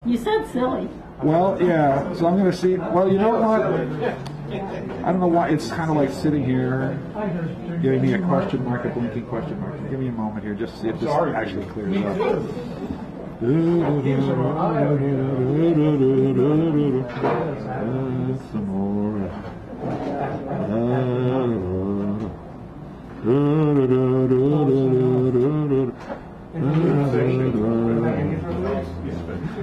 You said silly. Well, yeah, so I'm going to see. Well, you know what? I don't know why. It's kind of like sitting here, giving me a question mark, a blinking question mark. Give me a moment here, just to see if this actually clears up. Some more.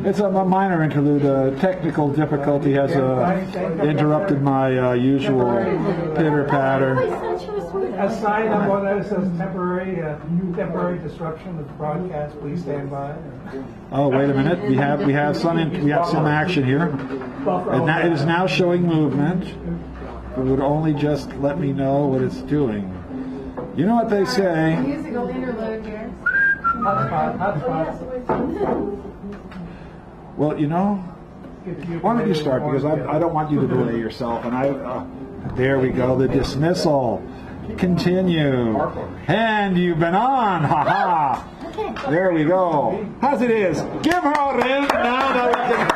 It's a minor interlude. Technical difficulty has interrupted my usual pitter-patter. A sign up on there says temporary disruption of the broadcast. Please stand by. Oh, wait a minute. We have some action here. It is now showing movement. It would only just let me know what it's doing. You know what they say. Musical interlude here. Well, you know, why don't you start, because I don't want you to delay yourself. And there we go, the dismissal. Continue. And you've been on, haha. There we go. As it is, give her a ring now that we can.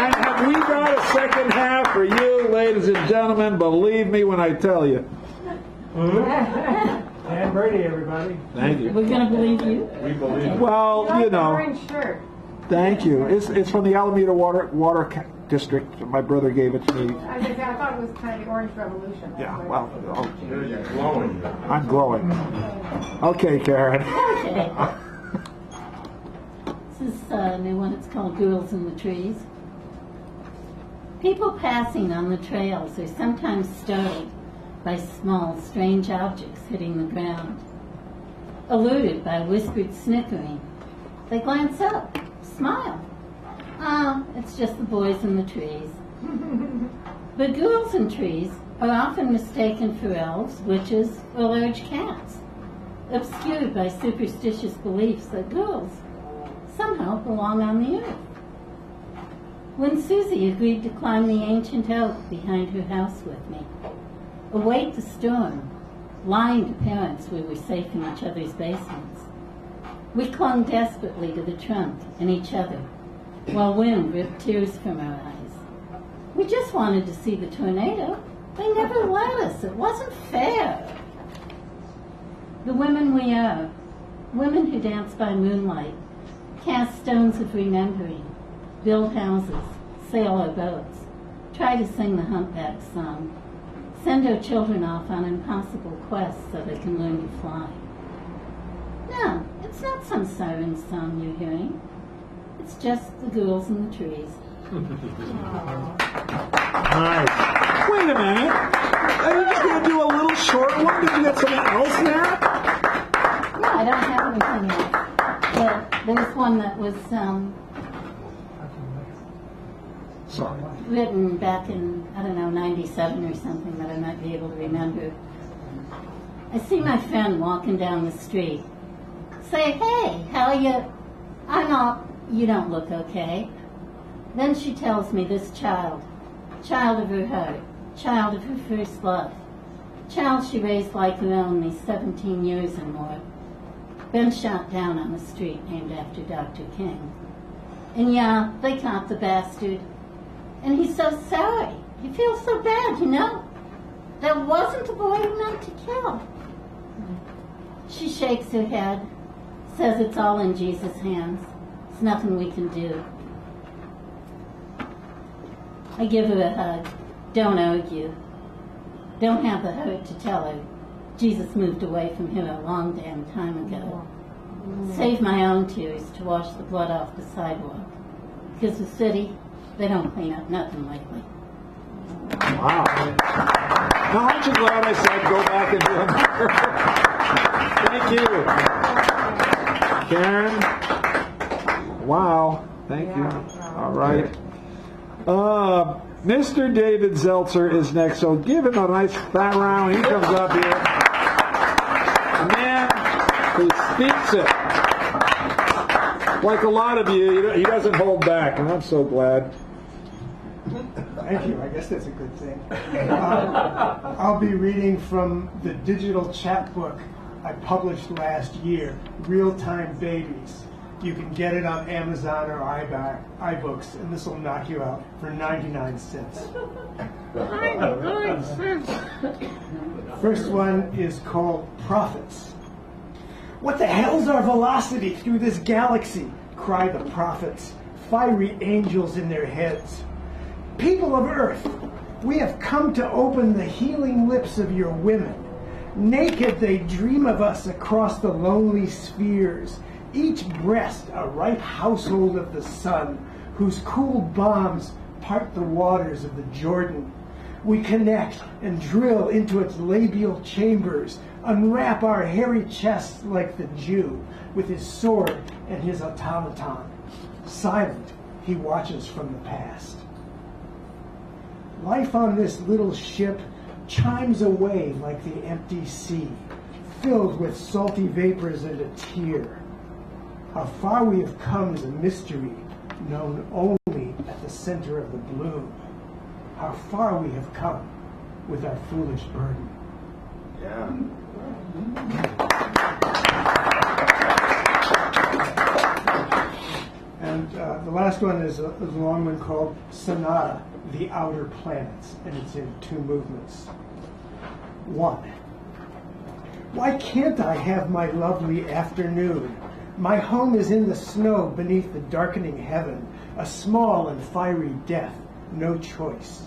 And have we got a second half for you, ladies and gentlemen? Believe me when I tell you. And Brady, everybody. Thank you. We're going to believe you? We believe you. Well, you know. Orange shirt. Thank you. It's from the Alameda Water District. My brother gave it to me. I thought it was kind of the Orange Revolution. Yeah, well, You're glowing. I'm glowing. Okay, Karen. Okay. This is a new one. It's called Ghouls in the Trees. People passing on the trails are sometimes startled by small, strange objects hitting the ground. Eluded by whispered snickering, they glance up, smile. It's just the boys in the trees. But ghouls in trees are often mistaken for elves, witches, or large cats, obscured by superstitious beliefs that ghouls somehow belong on the earth. When Susie agreed to climb the ancient oak behind her house with me, await the storm, lying to parents we were safe in each other's basements, we clung desperately to the trunk and each other, while wind ripped tears from our eyes. We just wanted to see the tornado. They never let us. It wasn't fair. The women we are, women who dance by moonlight, cast stones of remembering, build houses, sail our boats, try to sing the humpback song, send our children off on impossible quests so they can learn to fly. No, it's not some siren song you're hearing. It's just the ghouls in the trees. Nice. Wait a minute. Are you just going to do a little short one? Did you get something else there? No, I don't have anything else. But there's one that was Sorry. written back in, 97 or something that I might be able to remember. I see my friend walking down the street. Say, hey, how are you? You don't look okay. Then she tells me this child of her heart, child of her first love, child she raised like her own these 17 years or more, been shot down on the street named after Dr. King. And yeah, they caught the bastard. And he's so sorry. He feels so bad, you know. That wasn't the boy he meant to kill. She shakes her head, says it's all in Jesus' hands. It's nothing we can do. I give her a hug. Don't argue. Don't have the heart to tell her Jesus moved away from her a long damn time ago. Save my own tears to wash the blood off the sidewalk. Because the city, they don't clean up nothing lately. Wow. Now, aren't you glad I said go back and do another? Thank you. Karen? Wow. Thank you. All right. Mr. David Zeltzer is next, so give him a nice fat round. He comes up here. A man who speaks it. Like a lot of you, he doesn't hold back, and I'm so glad. Thank you. I guess that's a good thing. I'll be reading from the digital chat book I published last year, Real-Time Babies. You can get it on Amazon or iBooks, and this will knock you out for 99 cents. 99 cents. First one is called Prophets. What the hell's our velocity through this galaxy? Cry the prophets, fiery angels in their heads. People of Earth, we have come to open the healing lips of your women. Naked they dream of us across the lonely spheres, each breast a ripe household of the sun, whose cool bombs part the waters of the Jordan. We connect and drill into its labial chambers, unwrap our hairy chests like the Jew, with his sword and his automaton. Silent, he watches from the past. Life on this little ship chimes away like the empty sea, filled with salty vapors and a tear. How far we have come is a mystery, known only at the center of the bloom. How far we have come with our foolish burden. Yeah. And the last one is a long one called Sonata, The Outer Planets, and it's in 2 movements. 1. Why can't I have my lovely afternoon? My home is in the snow beneath the darkening heaven, a small and fiery death, no choice.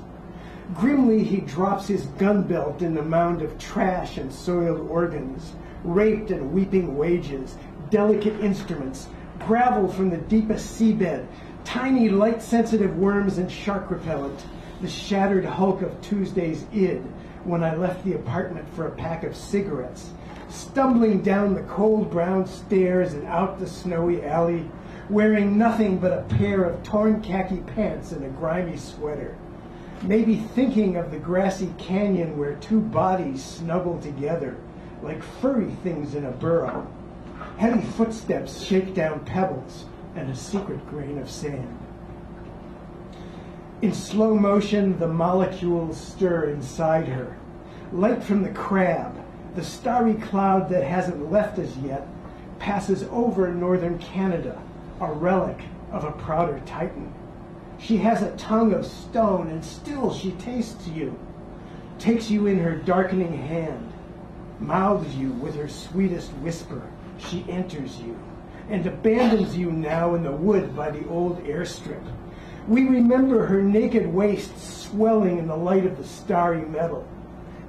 Grimly he drops his gun belt in the mound of trash and soiled organs, raped and weeping wages, delicate instruments, gravel from the deepest seabed, tiny light-sensitive worms and shark repellent, the shattered hulk of Tuesday's id when I left the apartment for a pack of cigarettes, stumbling down the cold brown stairs and out the snowy alley, wearing nothing but a pair of torn khaki pants and a grimy sweater. Maybe thinking of the grassy canyon where 2 bodies snuggle together like furry things in a burrow. Heavy footsteps shake down pebbles and a secret grain of sand. In slow motion, the molecules stir inside her. Light from the crab, the starry cloud that hasn't left us yet, passes over northern Canada, a relic of a prouder Titan. She has a tongue of stone, and still she tastes you, takes you in her darkening hand, mouths you with her sweetest whisper. She enters you, and abandons you now in the wood by the old airstrip. We remember her naked waist swelling in the light of the starry metal,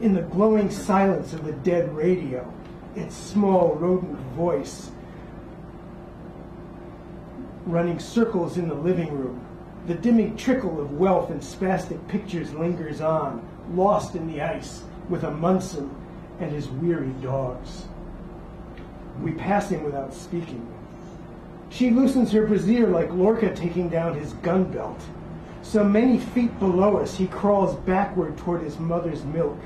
in the glowing silence of the dead radio, its small rodent voice running circles in the living room. The dimming trickle of wealth and spastic pictures lingers on, lost in the ice, with a Munson and his weary dogs. We pass him without speaking. She loosens her brassiere like Lorca taking down his gun belt. So many feet below us, he crawls backward toward his mother's milk,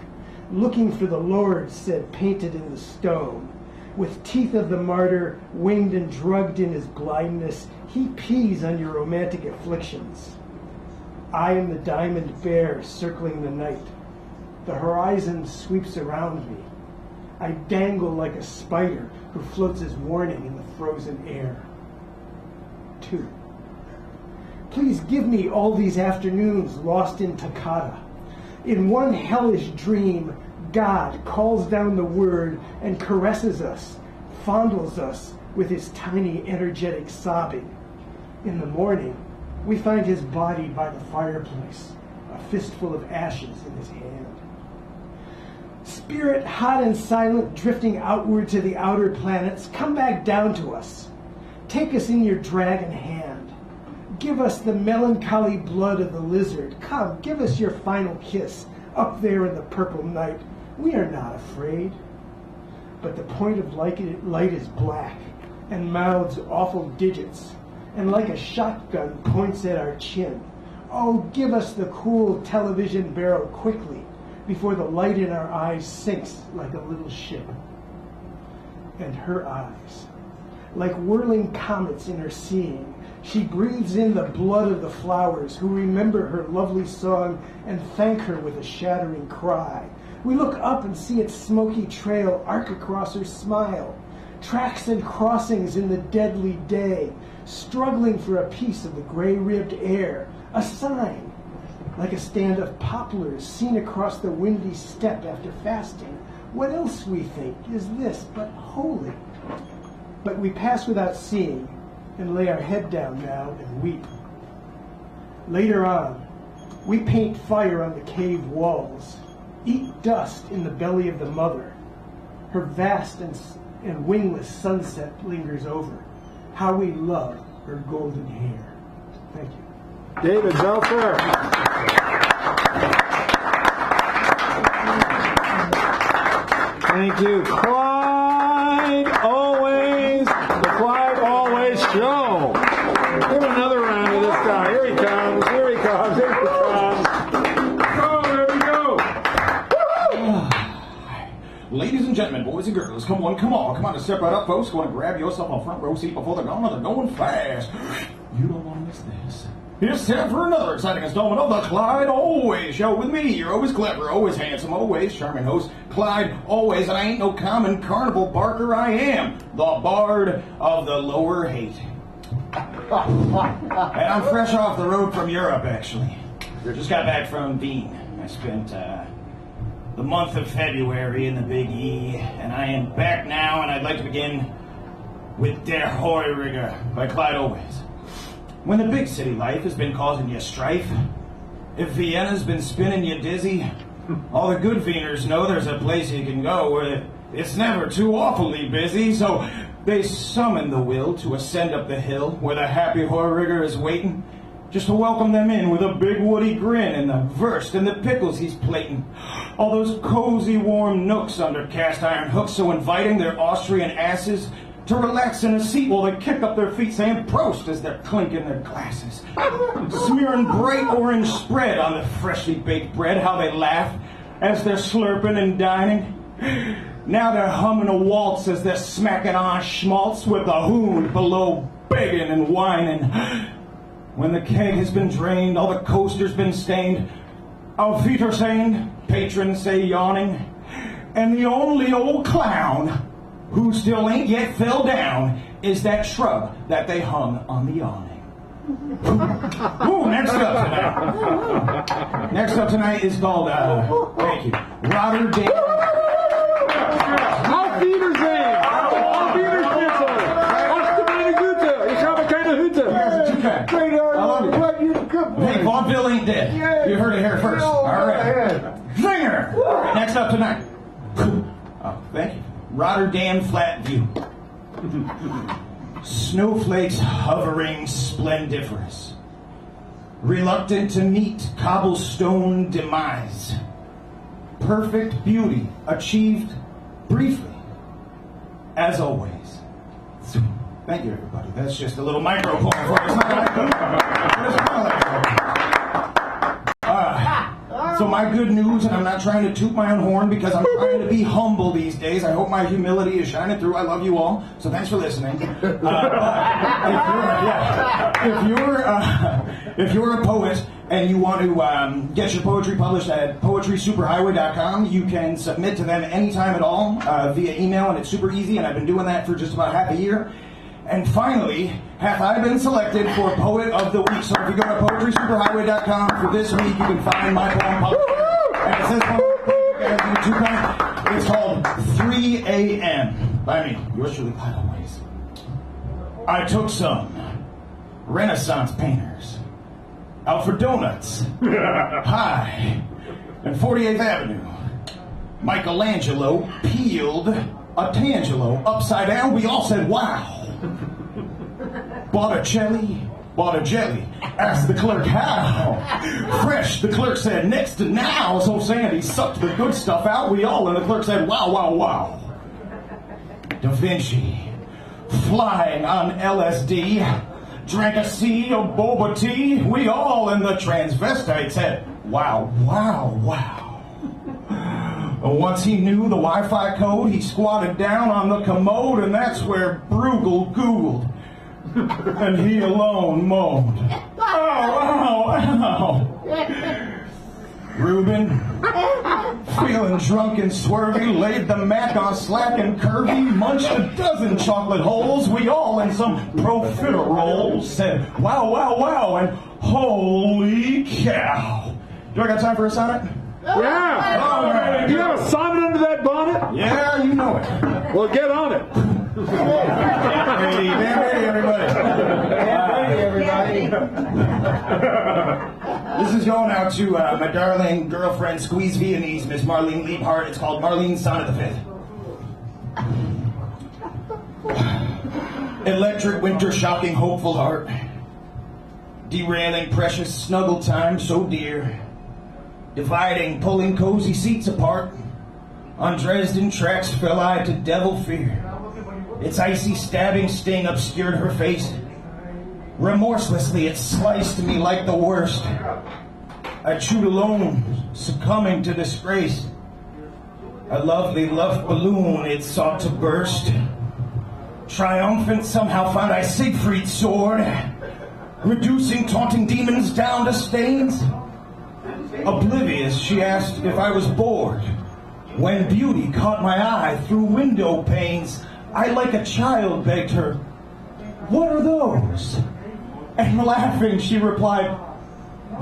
looking for the Lord, said, painted in the stone. With teeth of the martyr, winged and drugged in his blindness, he pees on your romantic afflictions. I am the diamond bear circling the night. The horizon sweeps around me. I dangle like a spider who floats as warning in the frozen air. 2. Please give me all these afternoons lost in Takata. In one hellish dream, God calls down the word and caresses us, fondles us with his tiny energetic sobbing. In the morning, we find his body by the fireplace, a fistful of ashes in his hand. Spirit, hot and silent, drifting outward to the outer planets, come back down to us. Take us in your dragon hand. Give us the melancholy blood of the lizard. Come, give us your final kiss up there in the purple night. We are not afraid. But the point of light is black and mouths awful digits, and like a shotgun points at our chin. Oh, give us the cool television barrel quickly, before the light in our eyes sinks like a little ship. And her eyes, like whirling comets in her seeing, she breathes in the blood of the flowers who remember her lovely song and thank her with a shattering cry. We look up and see its smoky trail arc across her smile. Tracks and crossings in the deadly day, struggling for a piece of the gray-ribbed air. A sign, like a stand of poplars seen across the windy steppe after fasting. What else, we think, is this but holy? But we pass without seeing, and lay our head down now and weep. Later on, we paint fire on the cave walls, eat dust in the belly of the mother. Her vast and wingless sunset lingers over. How we love her golden hair. Thank you. David Belfer. Thank you. Clyde Always, the Clyde Always Show. Give another round of this guy. Here he comes, here he comes, here he comes. Oh, there we go. Ladies and gentlemen, boys and girls, come on to step right up, folks. Go on and grab yourself a front row seat before they're gone, or they're going fast. You don't want to miss this. It's time for another exciting installment of the Clyde Always Show with me, your always clever, always handsome, always charming host, Clyde Always, and I ain't no common carnival barker, I am the Bard of the Lower Haight. And I'm fresh off the road from Europe, actually. Just got back from Wien. I spent the month of February in the Big E, and I am back now, and I'd like to begin with Der Heuriger by Clyde Always. When the big city life has been causing you strife, if Vienna's been spinning you dizzy, all the good Wieners know there's a place you can go where it's never too awfully busy, so they summon the will to ascend up the hill where the happy Heuriger is waiting, just to welcome them in with a big woody grin and the Wurst and the pickles he's plating. All those cozy warm nooks under cast iron hooks so inviting their Austrian asses to relax in a seat while they kick up their feet saying Prost as they're clinking their glasses. Smearing bright orange spread on the freshly baked bread, how they laugh as they're slurping and dining. Now they're humming a waltz as they're smacking on schmaltz with the hound below begging and whining. When the keg has been drained, all the coasters been stained, Auf Wiedersehen, patrons say yawning, and the only old clown who still ain't yet fell down is that shrub that they hung on the awning. Ooh, next up tonight is called, thank you, Rotterdam. Auf Wiedersehen! Auf Wiedersehen! Hast du meine Güte? Ich habe keine Hüte. Great art, what you cook. Hey, vaudeville ain't dead. Yeah. You heard it here first. All right. Zinger! Next up tonight. Oh, thank you. Rotterdam Flat View. Snowflakes hovering splendiferous. Reluctant to meet cobblestone demise. Perfect beauty achieved briefly, as always. Thank you, everybody. That's just a little microphone for you. So my good news, and I'm not trying to toot my own horn because I'm trying to be humble these days. I hope my humility is shining through. I love you all, so thanks for listening. If you're a poet and you want to get your poetry published at poetrysuperhighway.com, you can submit to them anytime at all via email, and it's super easy, and I've been doing that for just about half a year. And finally, hath I been selected for Poet of the Week. So if you go to poetrysuperhighway.com for this week, you can find my poem published. And it says it's called 3 a.m. by me. Yours truly, Clyde Always. I took some Renaissance painters out for donuts. High and 48th Avenue. Michelangelo peeled a Tangelo upside down. We all said, wow. Botticelli, bought a jelly. Asked the clerk how. Fresh, the clerk said, next to now. So Sandy sucked the good stuff out. We all, and the clerk said, wow, wow, wow. Da Vinci, flying on LSD, drank a sea of boba tea. We all, and the transvestite said, wow, wow, wow. Once he knew the Wi-Fi code, he squatted down on the commode, and that's where Bruegel Googled. And he alone moaned, ow, ow, ow. Reuben, Feeling drunk and swervy, laid the Mac on slack and curvy, munched a dozen chocolate holes, we all in some profiterole said, wow, wow, wow, and holy cow. Do I got time for a sonnet? Yeah! All right. You have a sonnet under that bonnet? Yeah, you know it. Well, get on it. Hey, Brady, everybody. This is going out to my darling girlfriend, Squeeze Viennese, Miss Marlene Liebhart. It's called Marlene's Sonnet the Fifth. Electric winter, shocking, hopeful heart. Derailing precious snuggle time so dear. Dividing, pulling cozy seats apart. On Dresden tracks fell I to devil fear. Its icy stabbing sting obscured her face. Remorselessly it sliced me like the worst. I chewed alone, succumbing to disgrace. A lovely love balloon it sought to burst. Triumphant somehow found I Siegfried's sword, reducing taunting demons down to stains. Oblivious, she asked if I was bored. When beauty caught my eye through window panes, I like a child begged her, "What are those?" And laughing, she replied,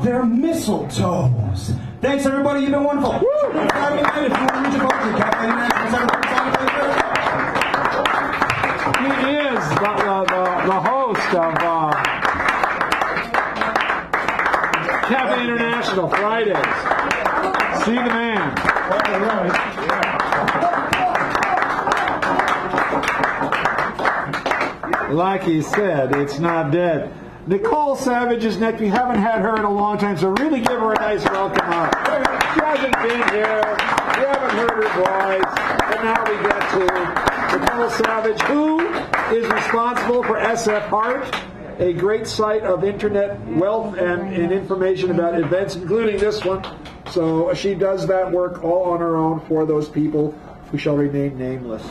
"They're mistletoes." Thanks, everybody. You've been wonderful. Woo! If you want to reach a poetry, He is the host of Cafe International Fridays. See the man. Like he said, it's not dead. Nicole Savage is next. We haven't had her in a long time, so really give her a nice welcome up. She hasn't been here. We haven't heard her voice. But now we get to Nicole Savage, who is responsible for SF Heart, a great site of internet wealth and information about events, including this one. So she does that work all on her own for those people who shall remain nameless.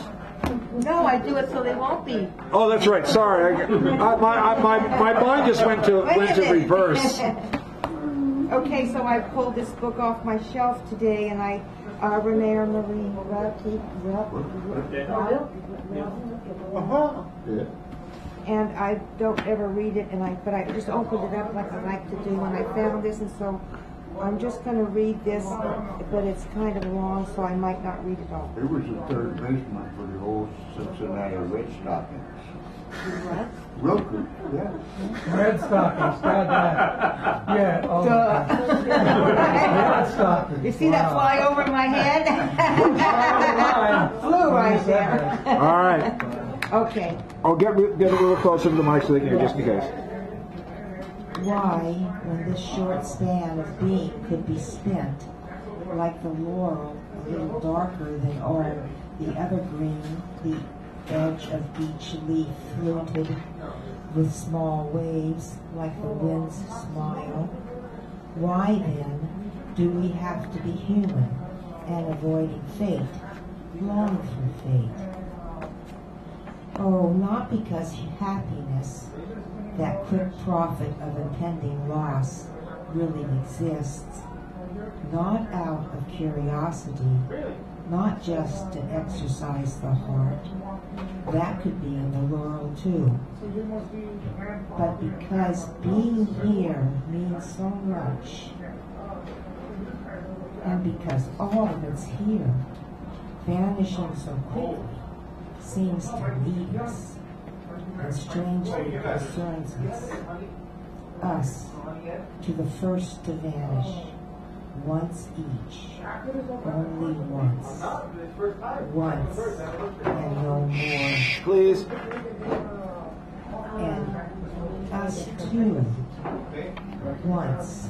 No, I do it so they won't be. Oh, that's right. Sorry, my mind just went to reverse. Okay, so I pulled this book off my shelf today, and I Renee Marie and I don't ever read it, but I just opened it up like I like to do, and I found this, and so I'm just going to read this, but it's kind of long, so I might not read it all. It was the third baseman for the old Cincinnati Red Stockings. What? Roku, yeah. Red Stockings, got that. Yeah. Oh, Red Stockings. You see that fly over my head? Flew right there. All right. Okay. Oh, get a little closer to the mic so they can hear, just in case. Why, when this short span of being could be spent, like the laurel, a little darker than all the evergreen, the edge of each leaf fluted with small waves like the wind's smile? Why then do we have to be human and avoiding fate, long for fate? Oh, not because happiness, that quick profit of impending loss, really exists, not out of curiosity, not just to exercise the heart, that could be in the laurel too, but because being here means so much, and because all that's here, vanishing so quickly, seems to leave us, and strangely concerns us to the first to vanish, once each, only once, and no more. Please. And us too, once,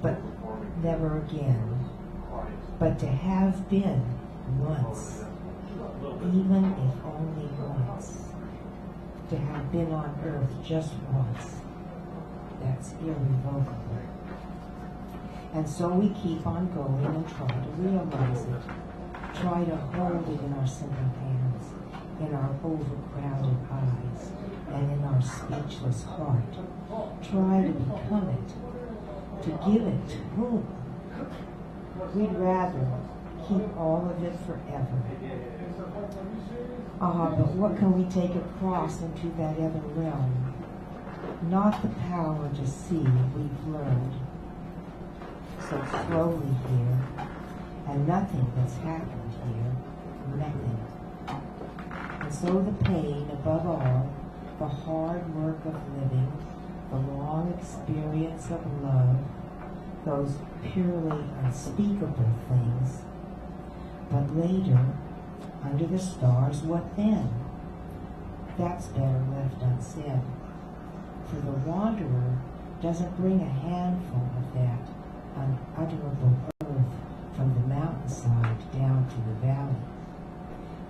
but never again, but to have been once, even if only once, to have been on earth just once, that's irrevocable. And so we keep on going and try to realize it, try to hold it in our simple hands, in our overcrowded eyes, and in our speechless heart. Try to become it, to give it to whom? We'd rather keep all of it forever. But what can we take across into that other realm? Not the power to see we've learned so slowly here, and nothing that's happened here, nothing. And so the pain, above all, the hard work of living, the long experience of love, those purely unspeakable things. But later, under the stars, what then? That's better left unsaid. For the wanderer doesn't bring a handful of that unutterable earth from the mountainside down to the valley,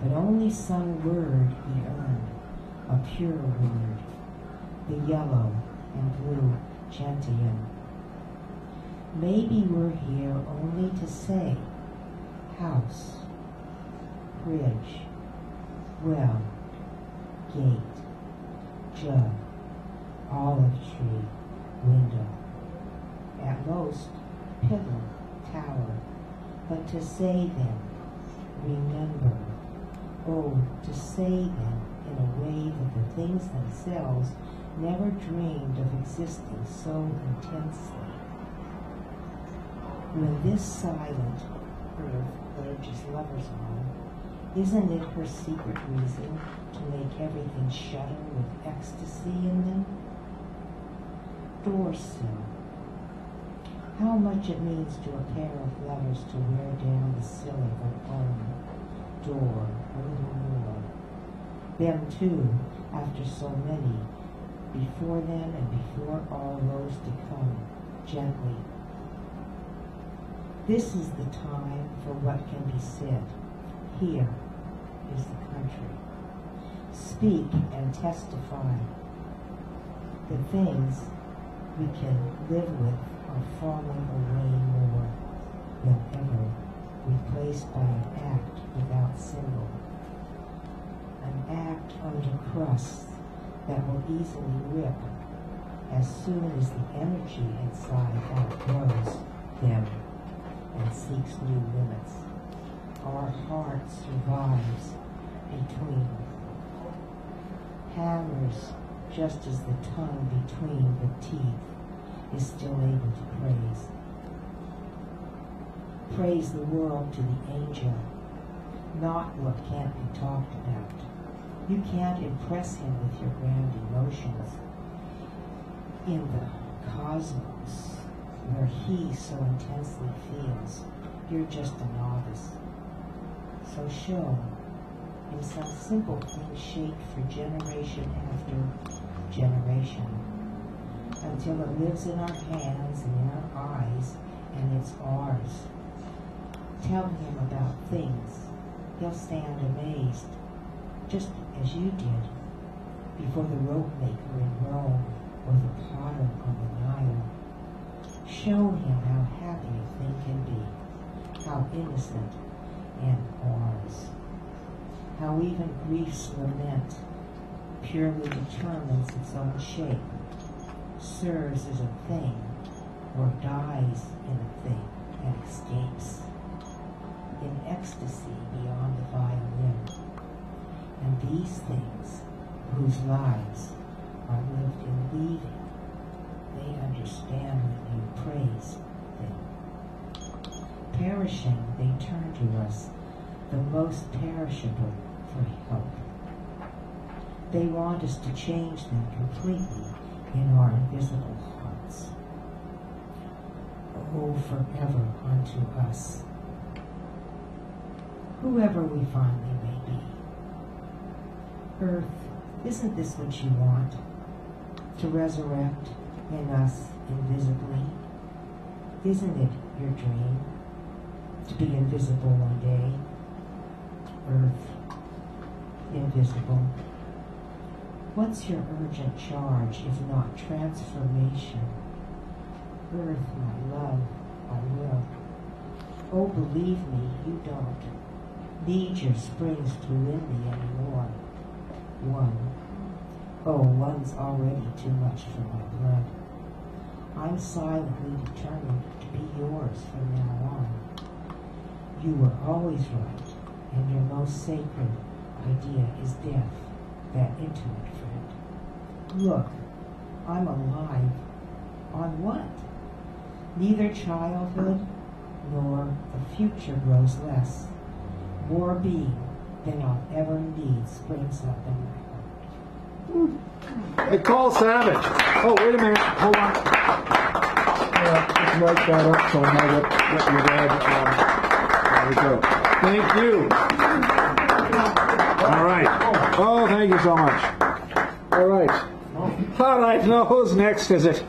but only some word he earned, a pure word, the yellow and blue gentian. Maybe we're here only to say house, bridge, well, gate, jug, olive tree, window, at most pillar, tower, but to say them, remember, oh, to say them in a way that the things themselves never dreamed of existing so intensely. When this silent earth urges lovers on, isn't it her secret reason to make everything shudder with ecstasy in them? Door sill. How much it means to a pair of lovers to wear down the sill of their own door a little more. Them too, after so many, before them and before all those to come, gently. This is the time for what can be said. Here is the country. Speak and testify. The things we can live with are falling away more than ever, replaced by an act without symbol. An act under crust that will easily rip as soon as the energy inside outgrows them and seeks new limits. Our heart survives between. Hammers, just as the tongue between the teeth is still able to praise. Praise the world to the angel, not what can't be talked about. You can't impress him with your grand emotions. In the cosmos, where he so intensely feels, you're just a novice. So show him some simple thing shaped for generation after generation, until it lives in our hands and in our eyes, and it's ours. Tell him about things. He'll stand amazed, just as you did before the rope maker in Rome or the potter on the Nile. Show him how happy a thing can be, how innocent and ours. How even grief's lament purely determines its own shape, serves as a thing, or dies in a thing that escapes, in ecstasy beyond the violin. And these things, whose lives are lived in leaving, they understand when you praise them. Perishing, they turn to us, the most perishable, for help. They want us to change them completely in our invisible hearts. Oh, forever unto us, whoever we finally may be. Earth, isn't this what you want? To resurrect in us invisibly? Isn't it your dream to be invisible one day? Earth, invisible. What's your urgent charge if not transformation? Earth, my love, I will. Oh, believe me, you don't need your springs to win me anymore. One. Oh, one's already too much for my blood. I'm silently determined to be yours from now on. You were always right, and your most sacred idea is death, that intimate friend. Look, I'm alive. On what? Neither childhood nor the future grows less. More being than I'll ever need springs up in my heart. Hey, call Savage. Oh, wait a minute. Hold on. Let's write that up so I know what you read. There we go. Thank you. All right. Oh, thank you so much. All right. All right. Now, who's next? Is it?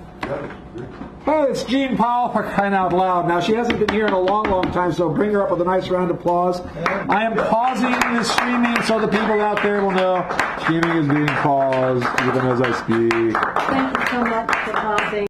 Oh, it's Jean Powell, for crying out loud. Now, she hasn't been here in a long, long time, so bring her up with a nice round of applause. I am pausing the streaming so the people out there will know streaming is being paused even as I speak. Thank you so much for pausing.